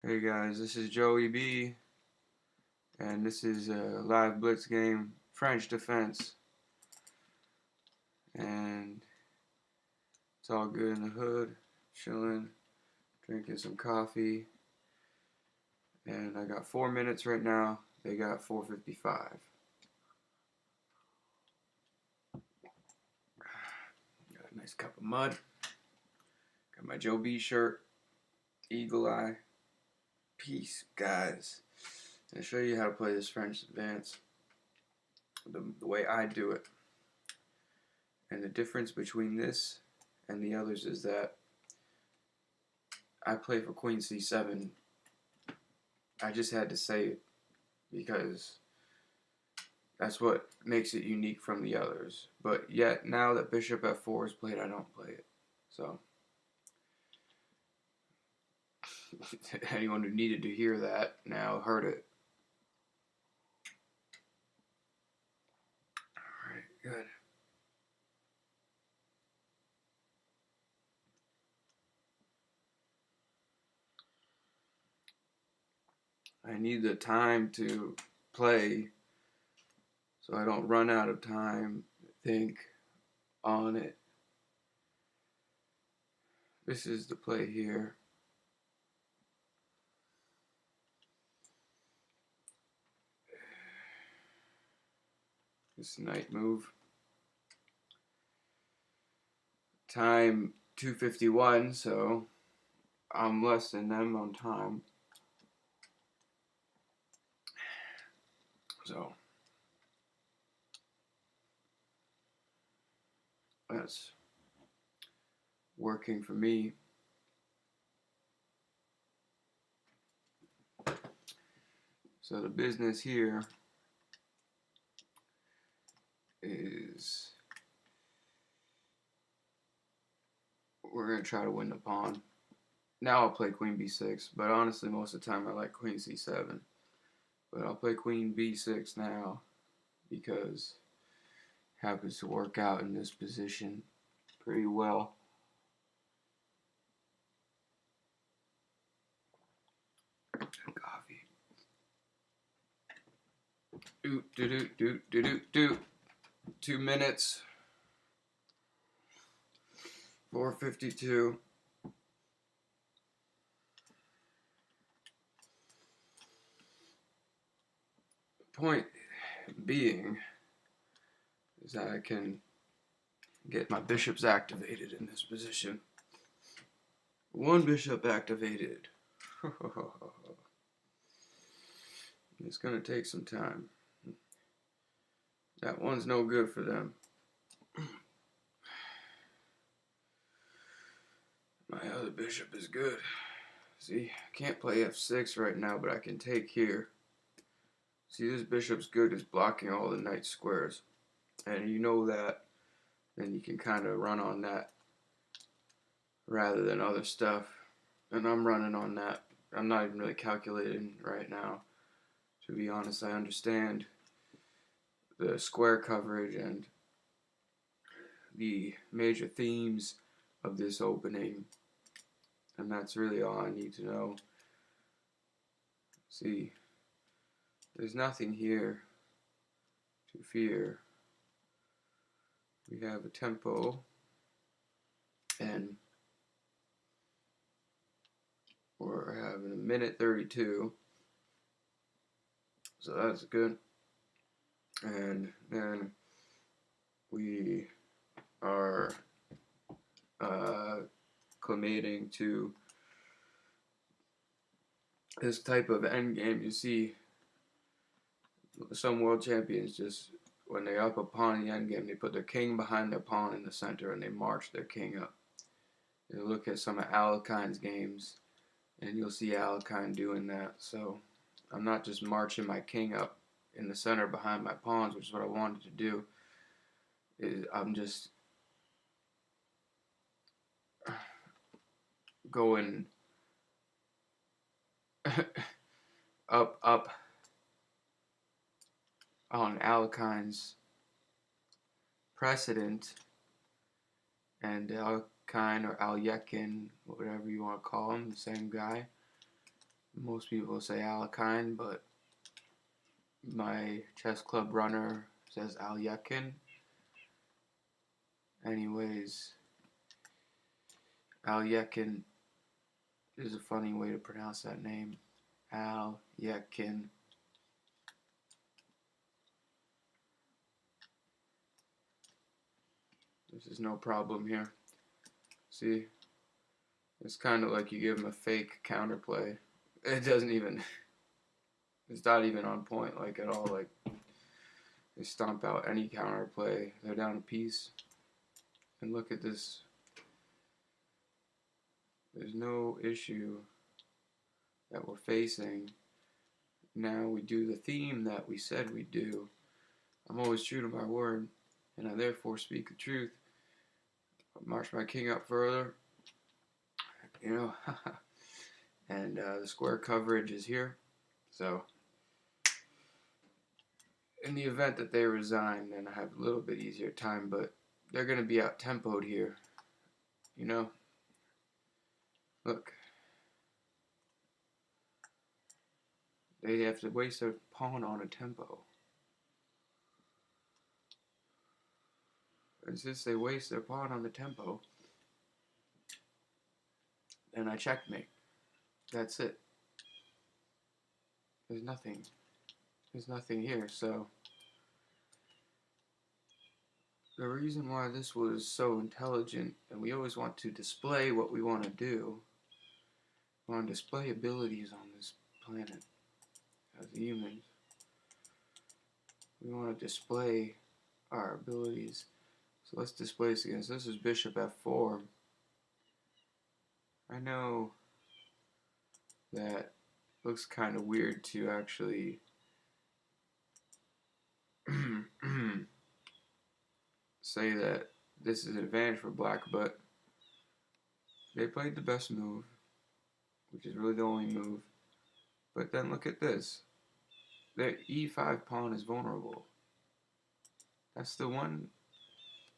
Hey guys, this is Joey B, and this is a live blitz game, French defense, and it's all good in the hood, chilling, drinking some coffee, and I got 4 minutes right now. They got 4:55. Got a nice cup of mud. Got my Joe B shirt, Eagle Eye. Peace, guys. I'll show you how to play this French advance the way I do it. And the difference between this and the others is that I play for Queen C7. I just had to say it because that's what makes it unique from the others. But yet, now that Bishop F4 is played, I don't play it. So, anyone who needed to hear that now heard it. Alright, good. I need the time to play so I don't run out of time to think on it. This is the play here. This knight move. Time 2:51, so I'm less than them on time. So that's working for me. So the business here is we're going to try to win the pawn. Now I'll play Queen B6, but honestly most of the time I like Queen C7. But I'll play Queen B6 now because it happens to work out in this position pretty well. Coffee. Do. 2 minutes. 4:52. Point being is that I can get my bishops activated in this position. One bishop activated. It's going to take some time. That one's no good for them. My other bishop is good. See, I can't play f6 right now, but I can take here. See, this bishop's good. It's blocking all the knight squares. And you know that, then you can kind of run on that rather than other stuff. And I'm running on that. I'm not even really calculating right now. To be honest, I understand the square coverage and the major themes of this opening. And that's really all I need to know. See, there's nothing here to fear. We have a tempo, and we're having a minute 32, so that's good. And then we are acclimating to this type of endgame. You see, some world champions just, when they up a pawn in the endgame, they put their king behind their pawn in the center and they march their king up. You look at some of Alekhine's games, and you'll see Alekhine doing that. So I'm not just marching my king up in the center behind my pawns, which is what I wanted to do. I'm just going up on Alekhine's precedent, and Alekhine or Alekhine, whatever you want to call him, the same guy, Most people say Alekhine, but my chess club runner says Alekhine. Anyways, Alekhine is a funny way to pronounce that name. Alekhine. This is no problem here. See? It's kind of like you give him a fake counterplay. It doesn't even... It's not even on point, like, at all. Like, they stomp out any counterplay. They're down a piece. And look at this. There's no issue that we're facing. Now we do the theme that we said we'd do. I'm always true to my word, and I therefore speak the truth. March my king up further, you know, and the square coverage is here. So, in the event that they resign, then I have a little bit easier time, but they're going to be out-tempoed here, you know. Look. They have to waste their pawn on a tempo. And since they waste their pawn on the tempo, then I checkmate. That's it. There's nothing. There's nothing here, so... The reason why this was so intelligent, and we always want to display what we want to do, we want to display abilities on this planet as humans. We want to display our abilities. So let's display this again. So this is bishop f4. I know that looks kind of weird to actually say that this is an advantage for black, but they played the best move, which is really the only move. But then look at this. Their e5 pawn is vulnerable. That's the one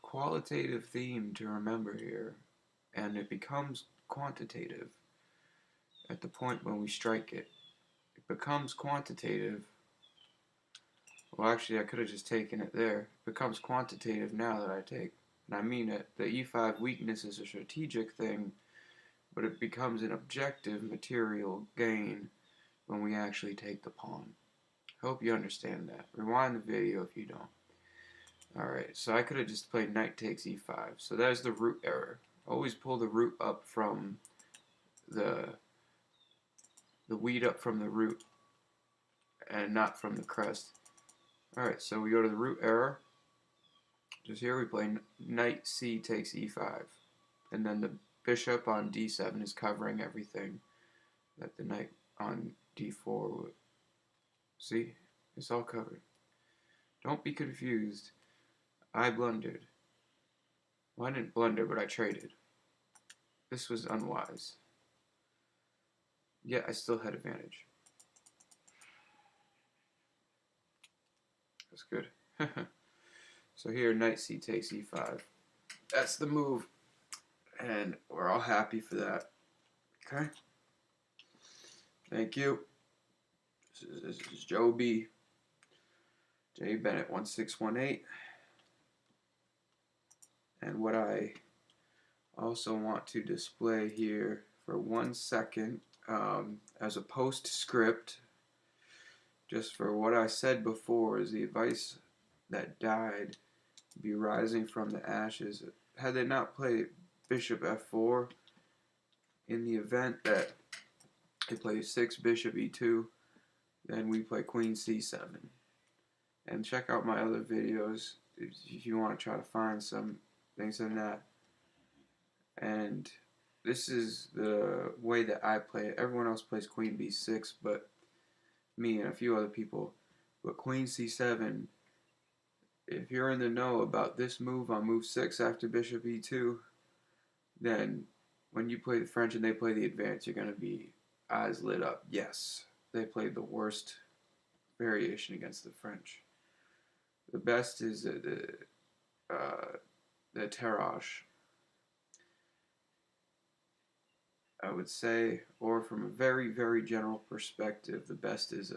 qualitative theme to remember here, and it becomes quantitative at the point when we strike it. It becomes quantitative. Well, actually, I could have just taken it there. It becomes quantitative now that I take. And I mean it. The e5 weakness is a strategic thing, but it becomes an objective material gain when we actually take the pawn. I hope you understand that. Rewind the video if you don't. Alright, so I could have just played knight takes e5. So there's the root error. Always pull the root up from the weed up from the root and not from the crest. Alright, so we go to the root error. Just here we play knight c takes e5. And then the bishop on d7 is covering everything that the knight on d4 would. See? It's all covered. Don't be confused. I blundered. Well, I didn't blunder, but I traded. This was unwise. Yet I still had advantage. That's good. So here, knight c takes e5. That's the move. And we're all happy for that. Okay? Thank you. This is Joe B. J Bennett 1618. And what I also want to display here for 1 second as a postscript, just for what I said before, is the advice that died be rising from the ashes. Had they not played bishop f4, in the event that they play 6 bishop e2, then we play queen c7. And check out my other videos if you want to try to find some things in that. And this is the way that I play it. Everyone else plays queen b6, but me and a few other people. But queen c7, if you're in the know about this move on move 6 after bishop e2, then when you play the French and they play the advance, you're going to be eyes lit up. Yes, they played the worst variation against the French. The best is the Tarrasch. I would say, or from a very, very general perspective, the best is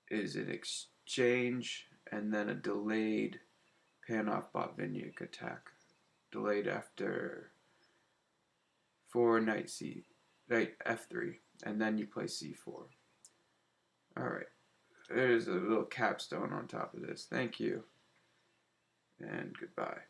an exchange and then a delayed Panov Botvinnik attack. Delayed after 4 knight f3, and then you play c4. Alright, there's a little capstone on top of this. Thank you, and goodbye.